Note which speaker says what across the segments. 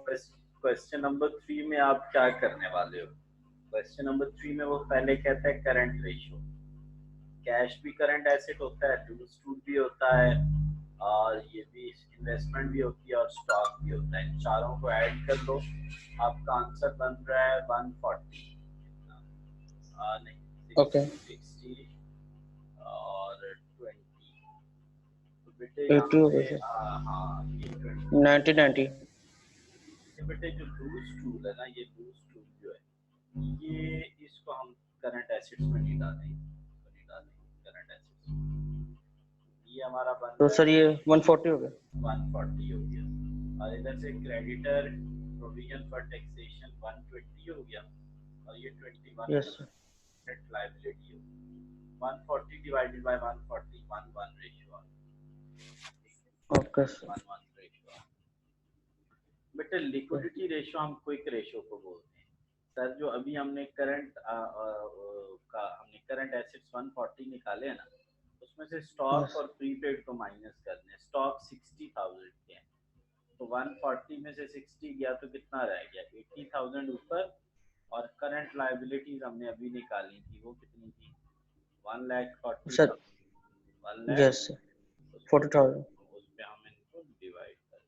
Speaker 1: Question number 3 में आप क्या करने वाले हो? क्वेश्चन नंबर 3 में वो पहले कहता है करंट रेशियो। कैश भी करंट एसेट होता है, लूज टूल भी होता है, और ये भी इन्वेस्टमेंट भी होती है, और स्टॉक भी होता है। चारों को ऐड कर लो, आपका आंसर बन रहा है 140। नहीं,
Speaker 2: ओके
Speaker 1: 60 और 20। तो बेटे
Speaker 2: 80
Speaker 1: यहाँ
Speaker 2: हो
Speaker 1: पे
Speaker 2: गए सर।
Speaker 1: हाँ, ये
Speaker 2: 90 90
Speaker 1: ये बेटे जो लूज टूल है ना, ये लूज टूल जो है, ये इसको हम करंट एसेट्स में नहीं डालेंगे करंट एसेट्स। ये हमारा बन
Speaker 2: तो
Speaker 1: रहा
Speaker 2: सर
Speaker 1: है
Speaker 2: ये 140 हो गया।
Speaker 1: 140 हो गया, और इधर से क्रेडिटर प्रोविजन फॉर टैक्सेशन 120 हो गया, और ये 21
Speaker 2: यस सर।
Speaker 1: नेट लायबिलिटी हो गया। 140 divided by 140, 1 ratio,
Speaker 2: okay sir.
Speaker 1: 1 ratio. बेटे लिक्विडिटी रेशियो हम क्विक रेशियो को बोलते हैं। सर जो अभी हमने करंट एसेट्स 140 निकाले हैं ना, उसमें से स्टॉक
Speaker 2: यस
Speaker 1: और प्रीपेड को माइनस करने। स्टॉक 60,000 के हैं, तो 140 में से 60 गया तो कितना रह गया? 80,000 ऊपर। और करंट लायबिलिटीज हमने अभी निकाली थी, वो कितनी थी? 1,40,000।
Speaker 2: Sir
Speaker 1: 1 lakh,
Speaker 2: yes sir 40,000।
Speaker 1: उस पे हम इनको डिवाइड कर।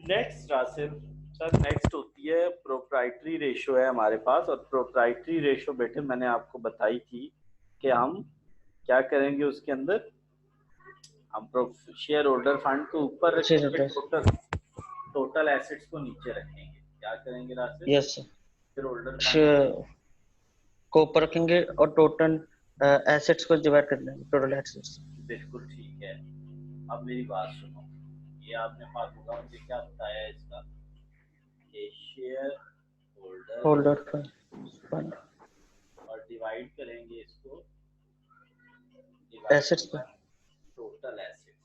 Speaker 1: नेक्स्ट रासिल सर, नेक्स्ट होती है प्रोप्राइटरी रेशियो है हमारे पास। और प्रोप्राइटरी रेशियो बेटे मैंने आपको बताई थी कि हम क्या करेंगे उसके अंदर। हम शेयर होल्डर फंड को ऊपर रखेंगे,
Speaker 2: 610।
Speaker 1: टोटल एसेट्स को नीचे रखेंगे। क्या करेंगे Rasil?
Speaker 2: Yes sir.
Speaker 1: Shareholder fund
Speaker 2: श- को ऊपर रखेंगे और टोटल एसेट्स को डिवाइड कर देंगे, टोटल एसेट्स।
Speaker 1: बिल्कुल ठीक है। अब मेरी बात सुनो, ये आपने फार्मूला मुझे क्या बताया है इसका? कि शेयर होल्डर
Speaker 2: होल्डर फंड
Speaker 1: और डिवाइड करेंगे इसको, डिवाइड
Speaker 2: एसेट्स पे।
Speaker 1: By total assets.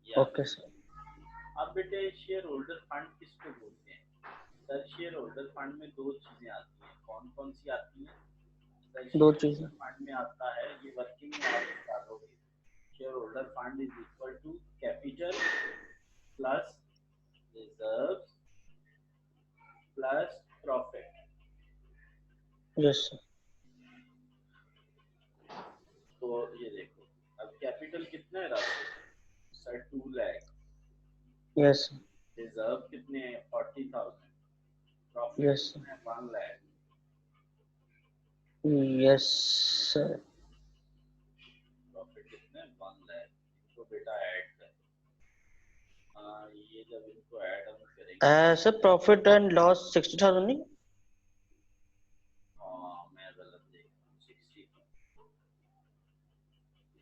Speaker 1: ये
Speaker 2: ओके
Speaker 1: आपने।
Speaker 2: सर।
Speaker 1: अब बेटे शेयर होल्डर फंड किसको बोलते हैं? सर शेयर होल्डर फंड में दो चीजें आती हैं। कौन कौन सी आती हैं? सर
Speaker 2: दो
Speaker 1: शेयर
Speaker 2: चीजें।
Speaker 1: होल्डर फंड में आता है, ये वर्किंग में आप डालोगे, shareholder fund is equal to capital plus reserves plus profit.
Speaker 2: Yes sir.
Speaker 1: तो ये देखो, अब कैपिटल कितना है राशि? सर 2 लाख।
Speaker 2: यस
Speaker 1: रिजर्व कितने हैं? 40,000। प्रॉफिट
Speaker 2: यस
Speaker 1: कितना है? 1 लाख।
Speaker 2: Yes sir.
Speaker 1: प्रॉफिट कितना है? 1 लाख। इनको बेटा ऐड कर। ये जब इनको ऐड हम करेंगे,
Speaker 2: सर प्रॉफिट एंड लॉस 60,000 नहीं।
Speaker 1: मैं गलत देख रहा हूँ। 60,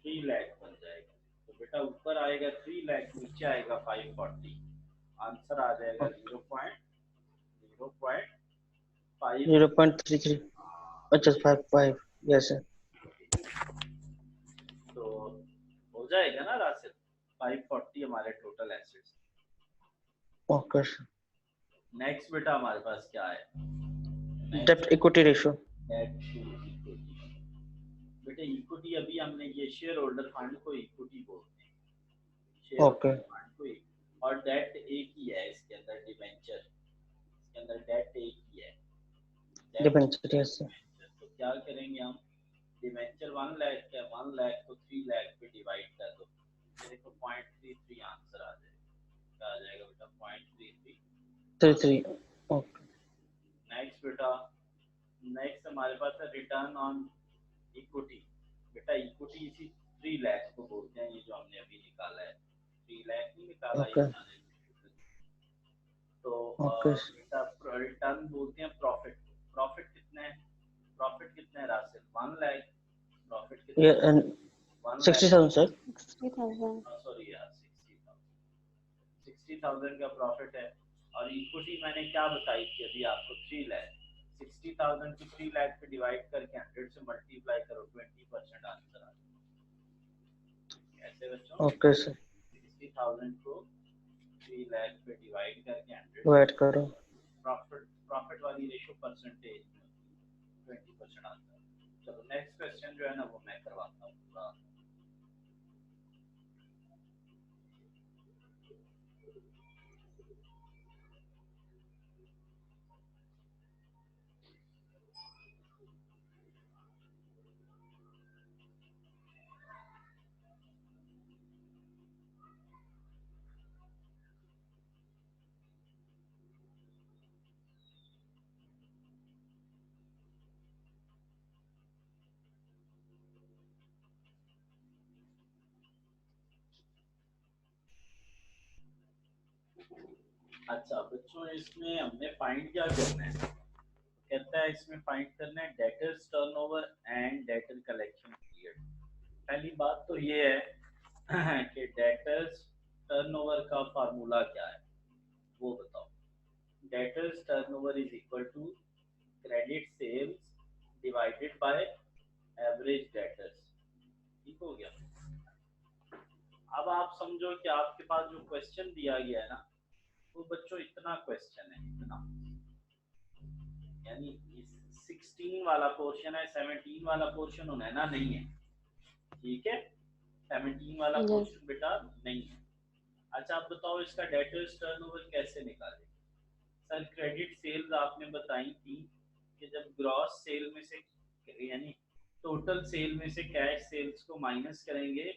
Speaker 1: 3 लाख बन जाएगा। तो बेटा ऊपर आएगा 3 लाख, नीचे आएगा 540। आंसर आ जाएगा 0.05।
Speaker 2: 0.33। अच्छा 55। Yes sir.
Speaker 1: तो हो जाएगा ना राशिद? 540 हमारे total assets.
Speaker 2: Okay sir.
Speaker 1: Next बेटा हमारे पास क्या है?
Speaker 2: डेब्ट equity ratio.
Speaker 1: Debt to equity. बेटे इक्विटी अभी हमने, ये शेयर होल्डर फंड को इक्विटी बोलते हैं, शेयर
Speaker 2: ओके।
Speaker 1: होल्डर फंड को। और डेट एक ही है इसके अंदर, डिवेंचर। इसके अंदर डेट एक ही है, debt
Speaker 2: debenture. Yes sir.
Speaker 1: Debenture. तो क्या करेंगे हम? डिवेंचर 1 लाख है, 1 लाख को 3 लाख पे डिवाइड कर दो, देखो 0.33 आंसर आ जाएगा। क्या आ जाएगा बेटा? 0.33।
Speaker 2: 33। ओके।
Speaker 1: नेक्स्ट बेटा, नेक्स्ट हमारे पास है रिटर्न ऑन इक्विटी। बेटा इक्विटी इसी 3 लाख को बोलते हैं, ये जो हमने अभी निकाला है। 3 लाख नहीं निकाला ये
Speaker 2: ओके।
Speaker 1: जाने। तो
Speaker 2: ओके।
Speaker 1: बेटा रिटर्न बोलते हैं प्रॉफिट को। प्रॉफिट कितना है? प्रॉफिट कितना है राशिद? 1 लाख। प्रॉफिट
Speaker 2: ये
Speaker 1: कितना है? 1 लाख।
Speaker 2: 60,000 सर।
Speaker 3: 60,000।
Speaker 1: सॉरी यार, 60,000 का प्रॉफिट है। और इक्विटी मैंने क्या बताई थी अभी आपको? 3 लाख। 60,000 को 3 लाख पे डिवाइड करके 100 से मल्टीप्लाई करो, 20% आंसर आ जाएगा। ऐसे बच्चों,
Speaker 2: ओके सर।
Speaker 1: 60,000 को 3 लाख पे डिवाइड करके 100 से,
Speaker 2: वेट करो।
Speaker 1: प्रॉफिट प्रॉफिट वाली रेशियो परसेंटेज में 20% आंसर। चलो नेक्स्ट क्वेश्चन जो है ना, वो मैं करवाता हूँ पूरा। अच्छा बच्चों, इसमें हमने फाइंड क्या करना है? कहता है इसमें फाइंड करना है debtors turnover and debtor collection period. पहली बात तो ये है कि डेटर्स टर्नओवर का फार्मूला क्या है, वो बताओ। Debtors turnover is equal to credit sales divided by average debtors. ठीक हो गया। अब आप समझो कि आपके पास जो क्वेश्चन दिया गया है ना, वो बच्चों इतना क्वेश्चन है, इतना, यानी 16 वाला पोर्शन है, 17 वाला पोर्शन होना है ना, नहीं है। ठीक है, 17 वाला
Speaker 3: यस
Speaker 1: पोर्शन बेटा नहीं है। अच्छा आप बताओ इसका डेटर्स टर्नओवर कैसे निकालें? सर क्रेडिट सेल्स आपने बताई थी कि जब ग्रॉस सेल में से, यानी टोटल सेल में से कैश सेल्स को माइनस करेंगे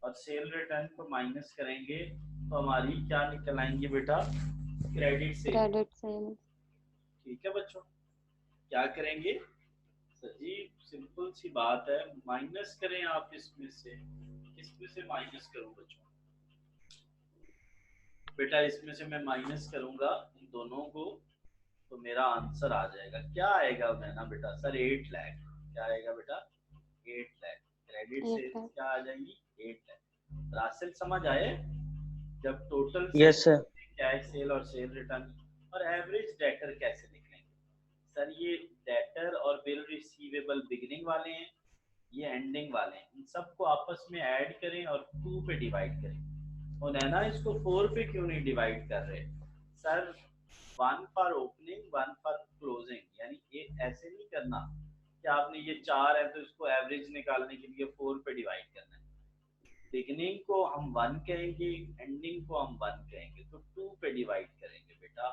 Speaker 1: और सेल रिटर्न को माइनस करेंगे, तो हमारी क्या निकल आएंगे बेटा? Credit sale.
Speaker 3: क्रेडिट सेल्स
Speaker 1: ठीक है बच्चों, क्या करेंगे? सर जी सिंपल सी बात है, माइनस करें आप इसमें से। इसमें से माइनस करूं बच्चों? बेटा इसमें से मैं माइनस करूंगा इन दोनों को, तो मेरा आंसर आ जाएगा। क्या आएगा मैं ना बेटा? सर 8 लाख। क्या आएगा बेटा? 8 लाख। क्रेडिट
Speaker 3: 8
Speaker 1: सेल्स
Speaker 3: लाख
Speaker 1: क्या आ जाएंगी? 8 लाख। राशिद समझ आए? जब total
Speaker 2: yes
Speaker 1: sale,
Speaker 2: sir.
Speaker 1: Cash sale और सेल रिटर्न, और एवरेज डेटर कैसे निकलेंगे? सर ये डेटर और बिल रिसीवेबल बिगिनिंग वाले हैं, ये एंडिंग वाले हैं, इन सबको आपस में ऐड करें और 2 पे डिवाइड करें। और नैना इसको 4 पे क्यों नहीं डिवाइड कर रहे? Sir 1 for opening 1 for closing, यानी ये ऐसे नहीं करना कि आपने ये 4 है तो इसको एवरेज निकालने के लिए 4 पे डिवाइड करना है। बिगिनिंग को हम 1 कहेंगे, एंडिंग को हम 1 कहेंगे, तो 2 पे डिवाइड करेंगे बेटा।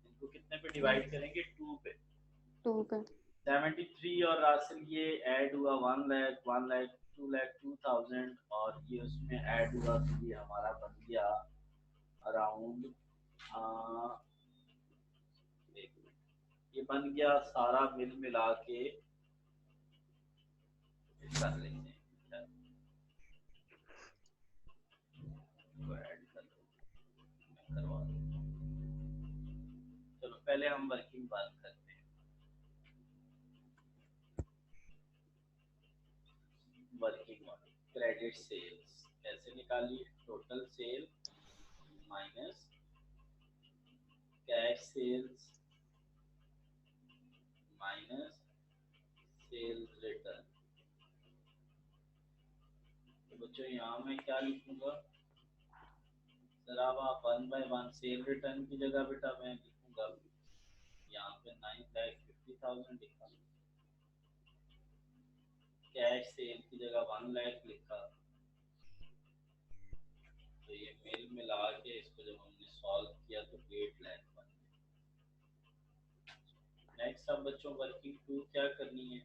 Speaker 1: इनको कितने पे डिवाइड
Speaker 3: यस
Speaker 1: करेंगे? 2 पे।
Speaker 3: 2 पे
Speaker 1: 73 और रासिल ये ऐड हुआ 1 लाख, 1 लाख, 2 लाख 2000, और ये उसमें ऐड हुआ तो ये हमारा बन गया अराउंड, ये बन गया सारा मिल मिला के, कर लेते हैं इसको ऐड कर करवा दो। चलो पहले हम वर्किंग बात करते हैं। वर्किंग मॉडल क्रेडिट सेल्स कैसे निकालिए? Total sale minus cash sales minus sales return. तो बच्चों यहाँ मैं क्या लिखूंगा? सर अब आप 1 बाय 1 सेल रिटर्न की जगह बेटा मैं लिखूंगा यहाँ पे 9,50,000 लिखा, कैश सेल की जगह 1 लाख लिखा, तो ये मेल मिला के इसको जब हमने सॉल्व किया तो 8 लाख बन गया। नेक्स्ट अब बच्चों वर्किंग टू क्या करनी है?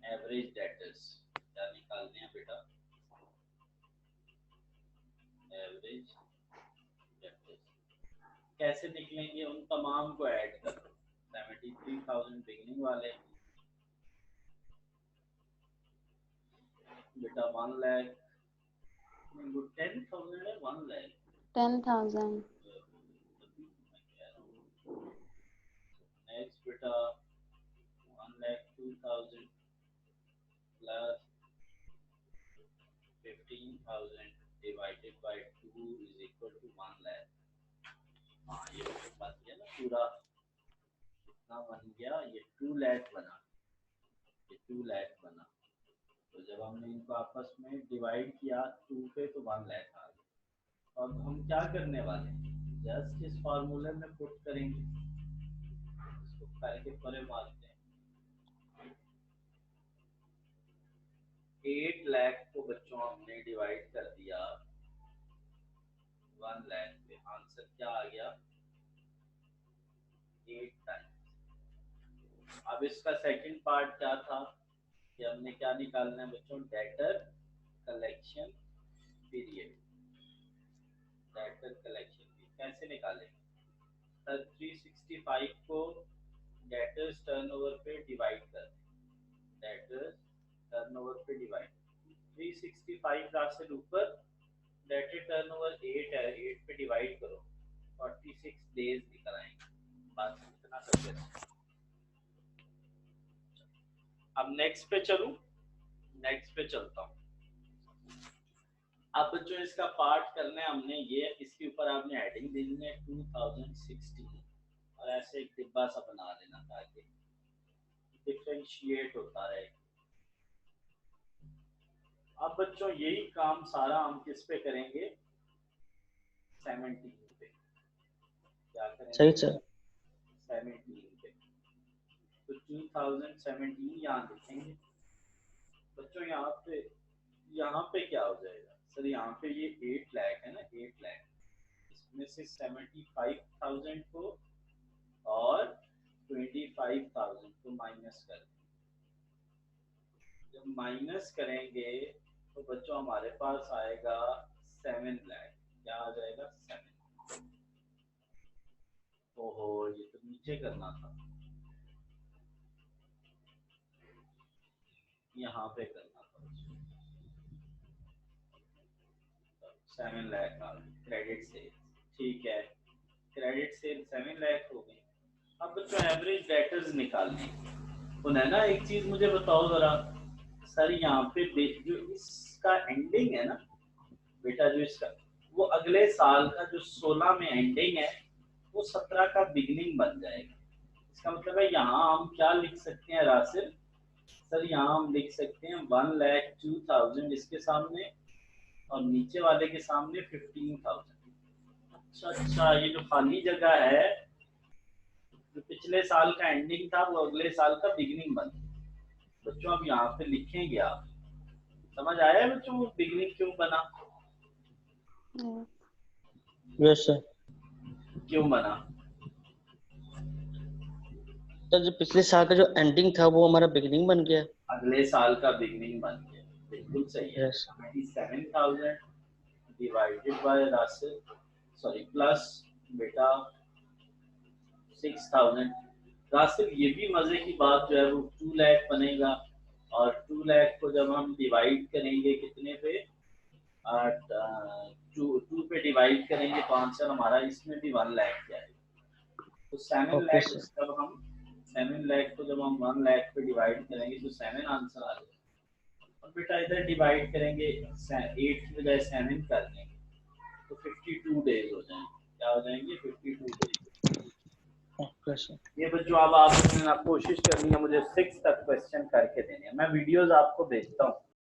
Speaker 1: एवरेज डेटर्स क्या निकालने हैं बेटा? एवरेज डेटर्स कैसे निकलेंगे? उन तमाम को ऐड कर दो। 73,000 बिगनिंग वाले बेटा 1 लाख, 10,000 है 1 लाख
Speaker 3: 10,000
Speaker 1: नेक्स्ट बेटा 1,02,000 plus 15,000 divided by 2 is equal to 1 lakh. हाँ ये बन गया ना पूरा, कितना बन गया? ये 2 लाख बना, ये 2 लाख बना। तो जब हमने इनको आपस में डिवाइड किया 2 पे तो 1 लाख आ गया। अब हम क्या करने वाले हैं? जस्ट इस फार्मूले में पुट करेंगे, इसको करके परे मारते हैं। 8 लाख को बच्चों हमने डिवाइड कर दिया 1 लाख पे, आंसर क्या आ गया? 8 टाइम्स। अब इसका सेकंड पार्ट क्या था कि हमने क्या निकालना है बच्चों? Debtor collection period. Debtor collection period कैसे निकालेंगे? सर 365 को डेटर्स टर्नओवर पे डिवाइड कर दें, डेटर्स टर्नओवर पे डिवाइड। 365 राशिद ऊपर, डेटेड टर्नओवर 8 है, 8 पे डिवाइड करो, 46 डेज निकल आएंगे। बस इतना करके। अब नेक्स्ट पे चलूं, नेक्स्ट पे चलता हूँ। अब जो इसका पार्ट करना है हमने, ये इसके ऊपर आपने हेडिंग देनी है 2016 और ऐसे एक डिब्बा सा बना देना ताकि डिफरेंशिएट होता रहे। अब बच्चों यही काम सारा हम किस पे करेंगे, 17 पे। क्या करेंगे?
Speaker 2: सही सर।
Speaker 1: 17 पे। तो 2017 यहाँ लिखेंगे बच्चों। यहाँ पे क्या हो जाएगा सर, यहाँ पे ये 8 लाख है ना, 8 लाख, इसमें से 75,000 को और 25,000 को माइनस कर देंगे। जब माइनस करेंगे तो बच्चों हमारे पास आएगा 7 लाख। क्या आ जाएगा? 7। ओहो, ये तो नीचे करना था, यहाँ पे करना था। 7 लाख आ गई क्रेडिट सेल। ठीक है, क्रेडिट सेल 7 लाख हो गई। अब बच्चों एवरेज डेटर्स निकालने उन्हें ना, एक चीज मुझे बताओ जरा सर, यहाँ पे जो इसका एंडिंग है ना बेटा, जो इसका वो अगले साल का जो 16 में एंडिंग है वो 17 का बिगिनिंग बन जाएगा। इसका मतलब है यहाँ हम क्या लिख सकते हैं रासिल सर, यहाँ हम लिख सकते हैं 1,02,000 इसके सामने और नीचे वाले के सामने 15,000। अच्छा, ये जो खाली जगह है जो पिछले साल का एंडिंग था वो अगले साल का बिगिनिंग बन गया। बच्चों अब यहाँ पे लिखेंगे आप, समझ आया है बच्चों वो बिगिनिंग क्यों बना?
Speaker 2: Yes sir.
Speaker 1: क्यों बना?
Speaker 2: तो जो पिछले साल का जो एंडिंग था वो हमारा बिगिनिंग बन गया,
Speaker 1: अगले साल का बिगिनिंग बन गया। बिल्कुल सही है।
Speaker 2: Yes.
Speaker 1: 27,000 divided by Rashid, sorry plus बेटा 6,000। राशिद ये भी मजे की बात जो है वो 2 लाख बनेगा और 2 लाख को जब हम डिवाइड करेंगे कितने पे, 2 पे डिवाइड करेंगे तो आंसर हमारा इसमें भी 1 लाख क्या है। तो 7 लाख जब हम 7 लाख को जब हम 1 लाख पे डिवाइड करेंगे तो 7 आंसर आ जाएगा। और बेटा इधर डिवाइड करेंगे 8 की बजाय 7 कर देंगे तो 52 डेज हो जाएंगे। क्या हो जाएंगे? 52 डेज। ये बच्चों अब आप कोशिश करनी है मुझे 6 तक क्वेश्चन करके देने हैं। मैं वीडियोस आपको भेजता हूँ।